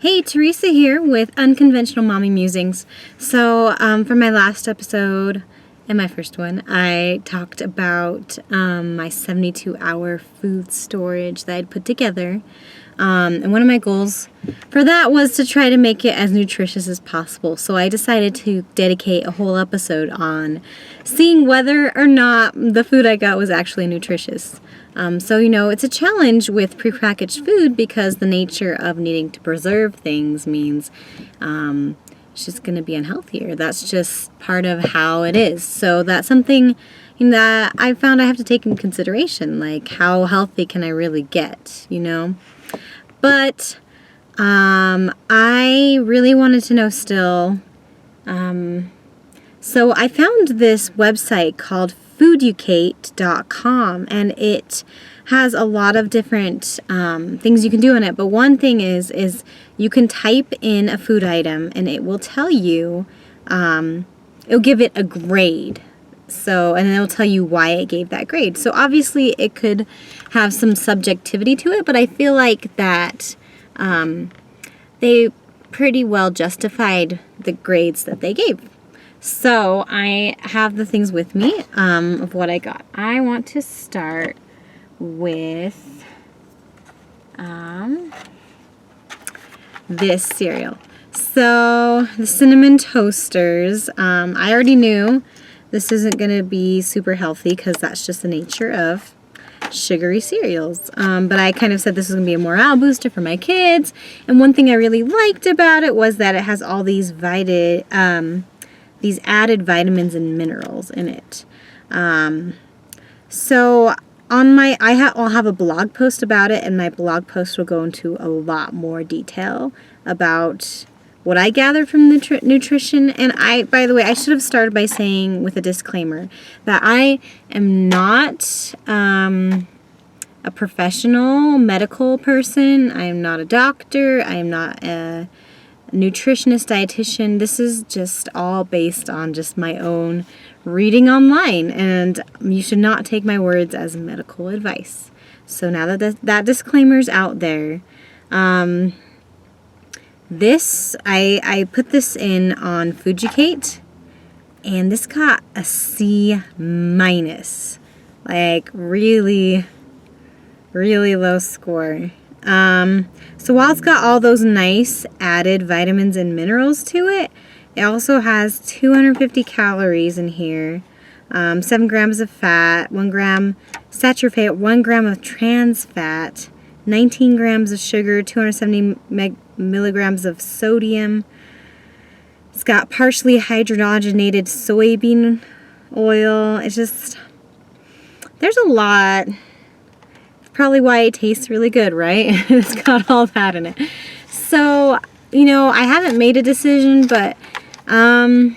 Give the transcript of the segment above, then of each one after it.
Hey, Teresa here with Unconventional Mommy Musings. So, for my last episode and my first one, I talked about my 72-hour food storage that I'd put together. And one of my goals for that was to try to make it as nutritious as possible. So I decided to dedicate a whole episode on seeing whether or not the food I got was actually nutritious. It's a challenge with prepackaged food because the nature of needing to preserve things means it's just going to be unhealthier. That's just part of how it is. So that's something that I found I have to take into consideration, like how healthy can I really get, But I really wanted to know still. So I found this website called fooducate.com, and it has a lot of different things you can do in it. But one thing is you can type in a food item and it will tell you, it'll give it a grade. So, and then it'll tell you why it gave that grade. So obviously it could have some subjectivity to it, but I feel like that they pretty well justified the grades that they gave. So I have the things with me of what I got. I want to start with this cereal. So the Cinnamon Toasters, I already knew this isn't going to be super healthy because that's just the nature of sugary cereals. But I kind of said this was going to be a morale booster for my kids. And one thing I really liked about it was that it has all these added vitamins and minerals in it. So on I'll have a blog post about it, and my blog post will go into a lot more detail about what I gathered from nutrition. And by the way, I should have started by saying with a disclaimer that I am not a professional medical person. I am not a doctor. I am not a nutritionist, dietitian. This is just all based on just my own reading online, and you should not take my words as medical advice. So now that disclaimer's out there, I put this in on Fooducate, and this got a C-, like really, really low score. So while it's got all those nice added vitamins and minerals to it, it also has 250 calories in here, 7 grams of fat, 1 gram saturated fat, 1 gram of trans fat, 19 grams of sugar, 270 milligrams of sodium. It's got partially hydrogenated soybean oil. It's just, there's a lot. Probably why it tastes really good, right? It's got all that in it. So, I haven't made a decision, but I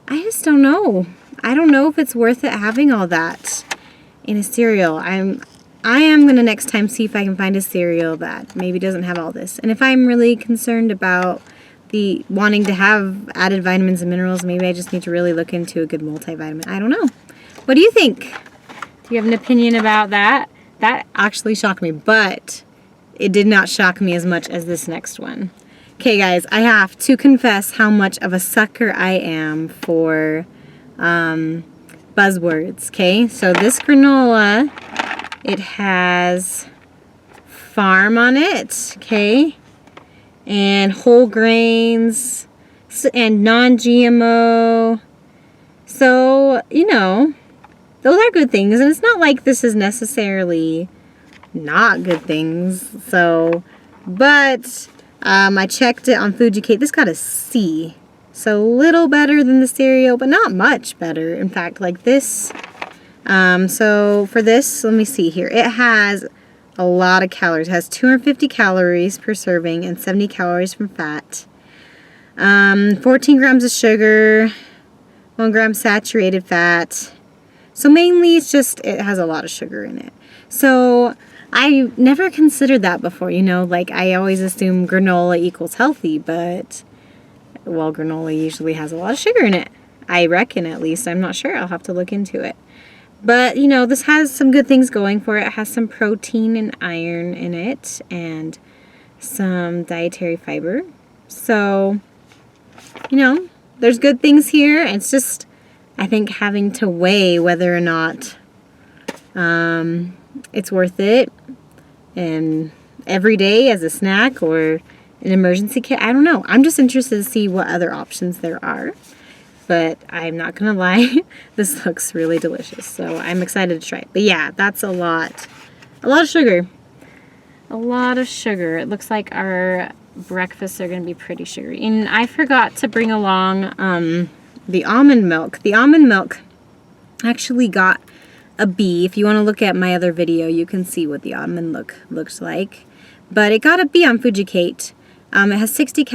just don't know. I don't know if it's worth it having all that in a cereal. I am going to next time see if I can find a cereal that maybe doesn't have all this. And if I'm really concerned about the wanting to have added vitamins and minerals, maybe I just need to really look into a good multivitamin. I don't know. What do you think? Do you have an opinion about that? That actually shocked me, but it did not shock me as much as this next one. Okay, guys, I have to confess how much of a sucker I am for buzzwords, okay? So this granola, it has farm on it, okay? And whole grains and non-GMO. So, those are good things, and it's not like this is necessarily not good things. So, but I checked it on Fooducate. This got a C, so a little better than the cereal, but not much better. In fact, like this. So for this, let me see here. It has a lot of calories. It has 250 calories per serving and 70 calories from fat. 14 grams of sugar, 1 gram saturated fat. So mainly it's just, it has a lot of sugar in it. So I never considered that before, like I always assume granola equals healthy, but, well, granola usually has a lot of sugar in it. I reckon, at least. I'm not sure. I'll have to look into it. But, this has some good things going for it. It has some protein and iron in it, and some dietary fiber. So, you know, there's good things here. It's just, I think, having to weigh whether or not it's worth it, and every day as a snack or an emergency kit. I don't know. I'm just interested to see what other options there are. But I'm not going to lie, this looks really delicious. So I'm excited to try it. But yeah, that's a lot of sugar. A lot of sugar. It looks like our breakfasts are going to be pretty sugary. And I forgot to bring along the almond milk. The almond milk actually got a B. If you want to look at my other video, you can see what the almond milk looks like. But it got a B on Fujikate. It has 60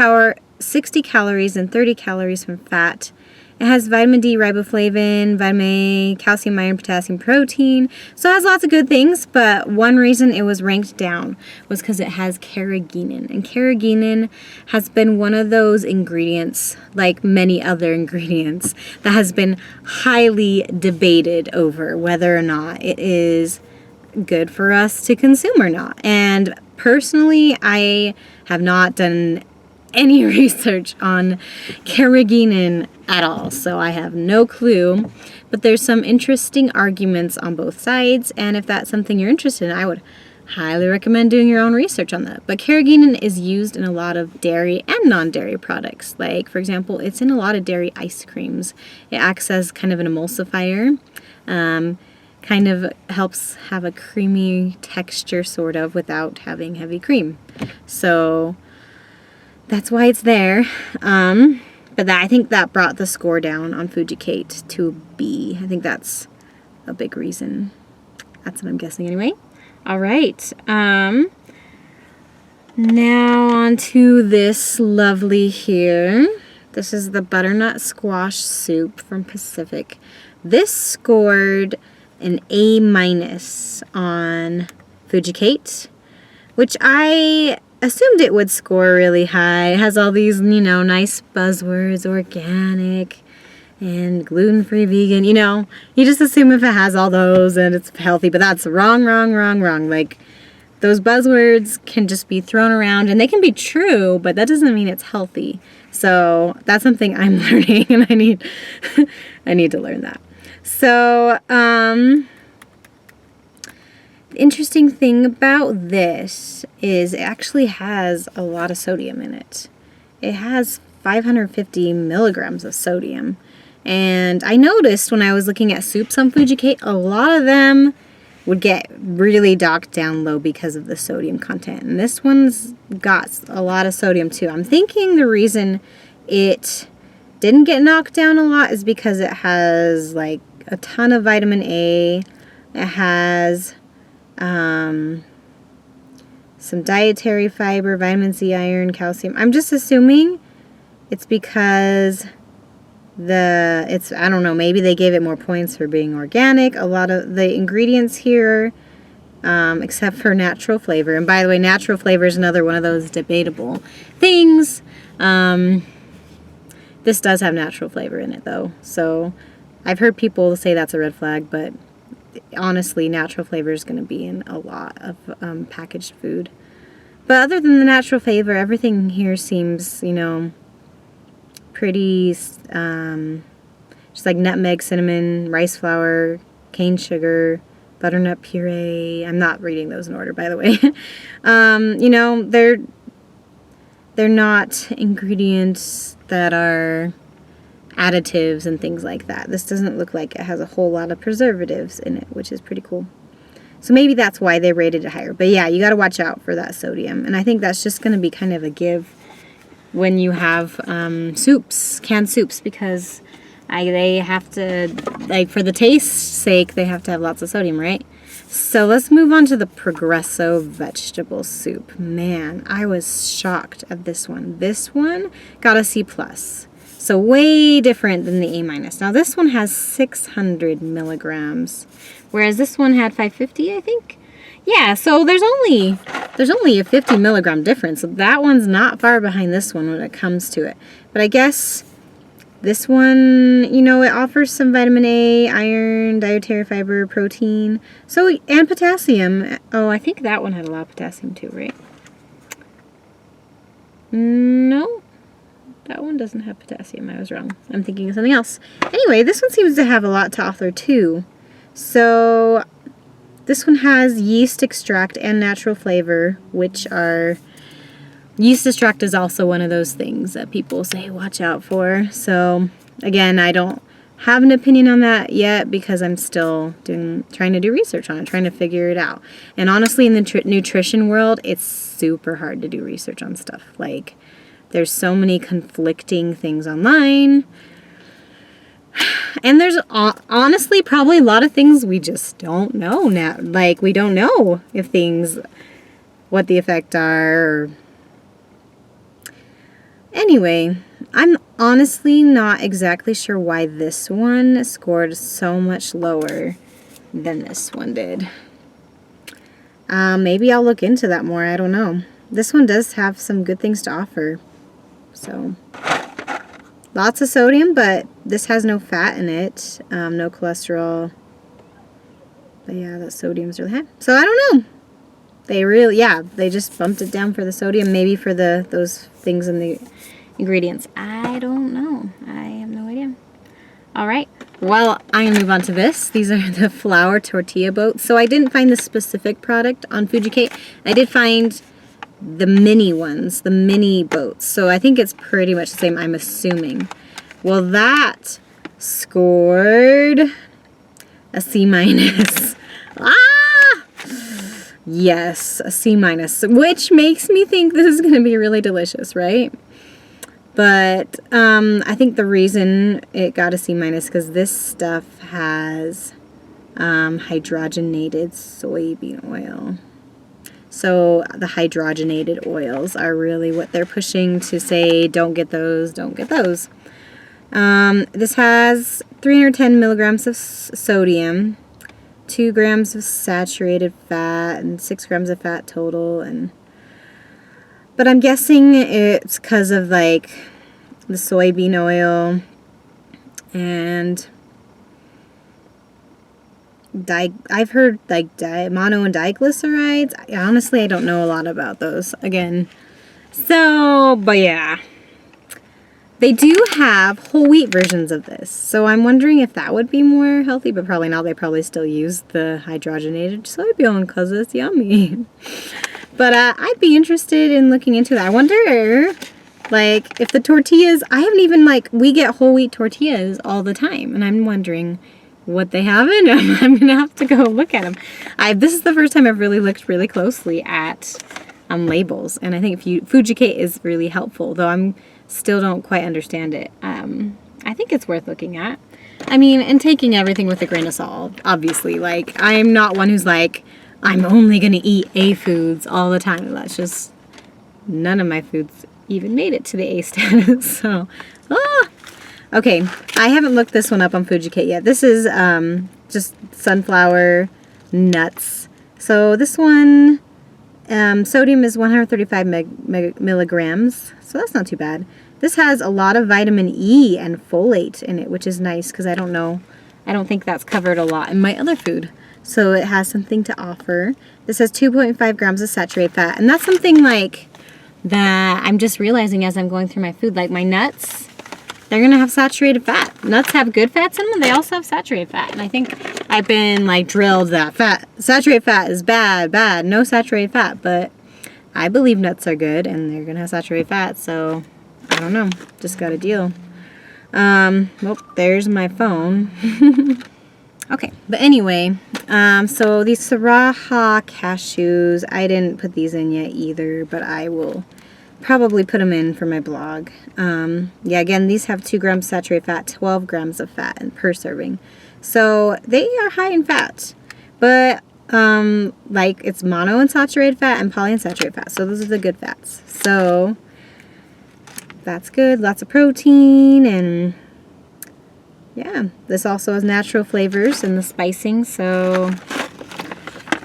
calories and 30 calories from fat. It has vitamin D, riboflavin, vitamin A, calcium, iron, potassium, protein. So it has lots of good things, but one reason it was ranked down was because it has carrageenan. And carrageenan has been one of those ingredients, like many other ingredients, that has been highly debated over whether or not it is good for us to consume or not. And personally, I have not done any research on carrageenan at all, so I have no clue, but there's some interesting arguments on both sides, and if that's something you're interested in, I would highly recommend doing your own research on that. But carrageenan is used in a lot of dairy and non-dairy products. Like, for example, it's in a lot of dairy ice creams. It acts as kind of an emulsifier, kind of helps have a creamy texture sort of without having heavy cream. So that's why it's there. But I think that brought the score down on Fujikate to a B. I think that's a big reason. That's what I'm guessing anyway. All right. Now on to this lovely here. This is the butternut squash soup from Pacific. This scored an A- on Fujikate, which I assumed it would score really high. It has all these, you know, nice buzzwords, organic and gluten-free vegan. You know, you just assume if it has all those and it's healthy, but that's wrong. Like, those buzzwords can just be thrown around, and they can be true, but that doesn't mean it's healthy. So that's something I'm learning, and I need to learn that. So, the interesting thing about this is it actually has a lot of sodium in it. It has 550 milligrams of sodium. And I noticed when I was looking at soups on Fujikate, a lot of them would get really docked down low because of the sodium content. And this one's got a lot of sodium too. I'm thinking the reason it didn't get knocked down a lot is because it has like a ton of vitamin A. It has some dietary fiber, vitamin C, iron, calcium. I'm just assuming it's because I don't know, maybe they gave it more points for being organic. A lot of the ingredients here, except for natural flavor. And by the way, natural flavor is another one of those debatable things. This does have natural flavor in it though. So I've heard people say that's a red flag, but honestly, natural flavor is going to be in a lot of packaged food. But other than the natural flavor, everything here seems, you know, pretty, just like nutmeg, cinnamon, rice flour, cane sugar, butternut puree. I'm not reading those in order, by the way. You know, they're not ingredients that are additives and things like that. This doesn't look like it has a whole lot of preservatives in it, which is pretty cool. So maybe that's why they rated it higher. But yeah, you got to watch out for that sodium. And I think that's just going to be kind of a give when you have soups, canned soups, because they have to, like, for the taste's sake, they have to have lots of sodium, right? So let's move on to the Progresso vegetable soup. Man, I was shocked at this one. This one got a C+. So way different than the A-. Now this one has 600 milligrams, whereas this one had 550, I think. Yeah, so there's only a 50 milligram difference. So that one's not far behind this one when it comes to it. But I guess this one, you know, it offers some vitamin A, iron, dietary fiber, protein, so, and potassium. Oh, I think that one had a lot of potassium too, right? No, that one doesn't have potassium. I was wrong. I'm thinking of something else. Anyway, this one seems to have a lot to offer too. So this one has yeast extract and natural flavor, which are... Yeast extract is also one of those things that people say watch out for. So again, I don't have an opinion on that yet because I'm still trying to do research on it, trying to figure it out. And honestly, in the nutrition world, it's super hard to do research on stuff. Like, there's so many conflicting things online. And there's honestly probably a lot of things we just don't know now. Like, we don't know if things, what the effect are. Anyway, I'm honestly not exactly sure why this one scored so much lower than this one did. Maybe I'll look into that more. I don't know. This one does have some good things to offer. So, lots of sodium, but this has no fat in it. No cholesterol. But yeah, that sodium's really high. So, I don't know. They really, yeah, they just bumped it down for the sodium, maybe for those things in the ingredients. I don't know. I have no idea. All right. Well, I'm going to move on to this. These are the flour tortilla boats. So I didn't find the specific product on Fujicate. I did find the mini ones, the mini boats. So I think it's pretty much the same, I'm assuming. Well, that scored a C minus. Yes, a C minus, which makes me think this is going to be really delicious, right? But I think the reason it got a C minus because this stuff has hydrogenated soybean oil. So the hydrogenated oils are really what they're pushing to say, don't get those, don't get those. This has 310 milligrams of sodium, 2 grams of saturated fat, and 6 grams of fat total. But I'm guessing it's because of like the soybean oil and I've heard like mono and diglycerides. Honestly, I don't know a lot about those again. So, but yeah. They do have whole wheat versions of this. So I'm wondering if that would be more healthy, but probably not. They probably still use the hydrogenated soybean because it's yummy. But I'd be interested in looking into that. I wonder, like, if the tortillas, I haven't even, like, we get whole wheat tortillas all the time. And I'm wondering what they have in them. I'm going to have to go look at them. This is the first time I've really looked really closely at labels. And I think Fujicate is really helpful, though I'm still don't quite understand it. I think it's worth looking at. I mean, and taking everything with a grain of salt, obviously. Like, I'm not one who's like, I'm only going to eat A foods all the time. That's just, none of my foods even made it to the A status. So, okay, I haven't looked this one up on Fujicate yet. This is just sunflower nuts. So this one, sodium is 135 milligrams. So that's not too bad. This has a lot of vitamin E and folate in it, which is nice because I don't think that's covered a lot in my other food. So it has something to offer. This has 2.5 grams of saturated fat. And that's something like that I'm just realizing as I'm going through my food. Like my nuts, they're going to have saturated fat. Nuts have good fats in them. They also have saturated fat. And I think I've been like drilled that saturated fat is bad, no saturated fat. But I believe nuts are good and they're going to have saturated fat. So I don't know. Just got a deal. Well, there's my phone. Okay, but anyway, so these Sriracha cashews, I didn't put these in yet either, but I will probably put them in for my blog. Yeah, again, these have 2 grams saturated fat, 12 grams of fat per serving. So they are high in fat, but like it's monounsaturated fat and polyunsaturated fat. So those are the good fats. So that's good, lots of protein, and yeah, this also has natural flavors in the spicing, so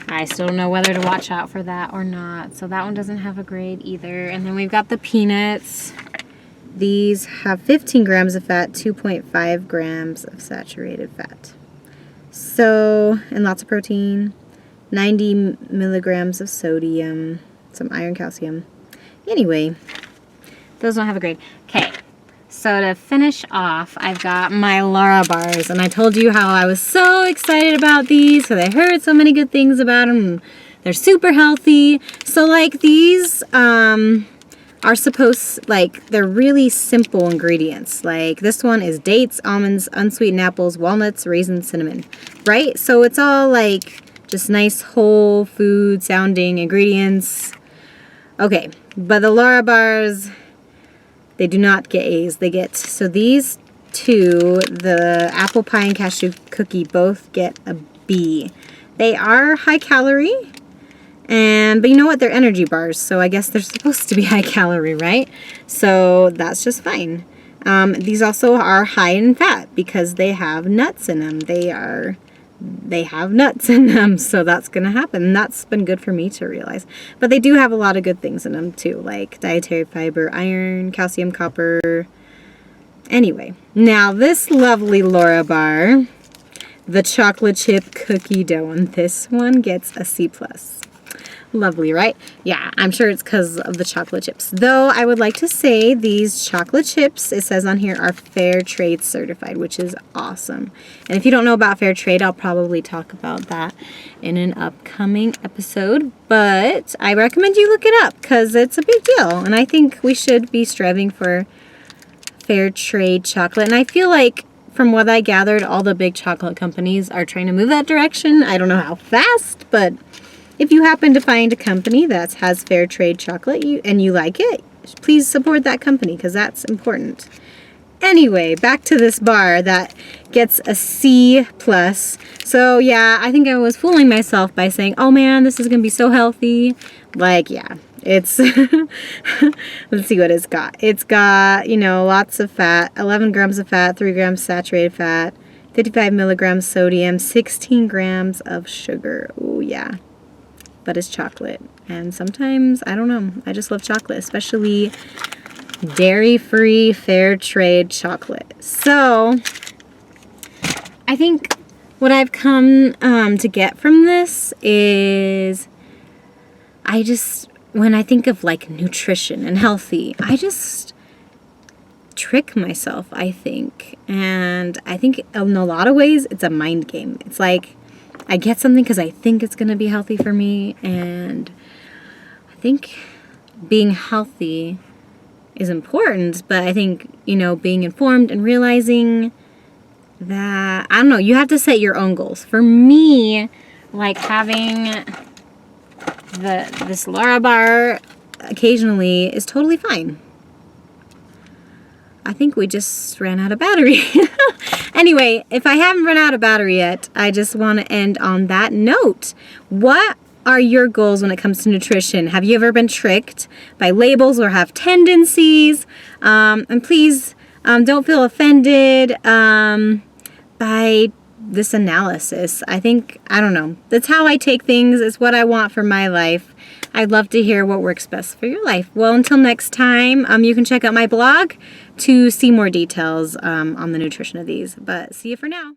I still don't know whether to watch out for that or not. So that one doesn't have a grade either. And then we've got the peanuts. These have 15 grams of fat, 2.5 grams of saturated fat. So, and lots of protein, 90 milligrams of sodium, some iron, calcium. Anyway, Those don't have a grade. Okay. So to finish off, I've got my Lara bars, and I told you how I was so excited about these because I heard so many good things about them. They're super healthy. So like these are supposed, like, they're really simple ingredients. Like this one is dates, almonds, unsweetened apples, walnuts, raisins, cinnamon, right? So it's all like just nice whole food sounding ingredients. Okay, but the Lara bars, they do not get A's. They get, so these two, the apple pie and cashew cookie, both get a B. They are high calorie, but you know what? They're energy bars, so I guess they're supposed to be high calorie, right? So that's just fine. These also are high in fat because they have nuts in them. They have nuts in them, so that's gonna happen. That's been good for me to realize. But they do have a lot of good things in them too, like dietary fiber, iron, calcium, copper. Anyway, now this lovely Lara bar, the chocolate chip cookie dough, and this one gets a C+. Lovely, right? Yeah, I'm sure it's because of the chocolate chips. Though I would like to say these chocolate chips, it says on here, are fair trade certified, which is awesome. And if you don't know about fair trade, I'll probably talk about that in an upcoming episode. But I recommend you look it up because it's a big deal. And I think we should be striving for fair trade chocolate. And I feel like, from what I gathered, all the big chocolate companies are trying to move that direction. I don't know how fast, but if you happen to find a company that has fair trade chocolate and you like it, please support that company because that's important. Anyway, back to this bar that gets a C+. So yeah, I think I was fooling myself by saying, oh man, this is going to be so healthy. Like, yeah, it's, let's see what it's got. It's got, you know, lots of fat, 11 grams of fat, 3 grams saturated fat, 55 milligrams sodium, 16 grams of sugar. Oh yeah. But it's chocolate, and sometimes, I don't know, I just love chocolate, especially dairy-free fair trade chocolate. So I think what I've come to get from this is when I think of like nutrition and healthy, I just trick myself, I think. And I think in a lot of ways it's a mind game. It's like I get something because I think it's going to be healthy for me, and I think being healthy is important, but I think, you know, being informed and realizing that, I don't know, you have to set your own goals. For me, like having this Lara bar occasionally is totally fine. I think we just ran out of battery. Anyway, if I haven't run out of battery yet, I just want to end on that note. What are your goals when it comes to nutrition? Have you ever been tricked by labels or have tendencies? And please don't feel offended by this analysis. I don't know. That's how I take things. It's what I want for my life. I'd love to hear what works best for your life. Well, until next time, you can check out my blog to see more details on the nutrition of these. But see you for now.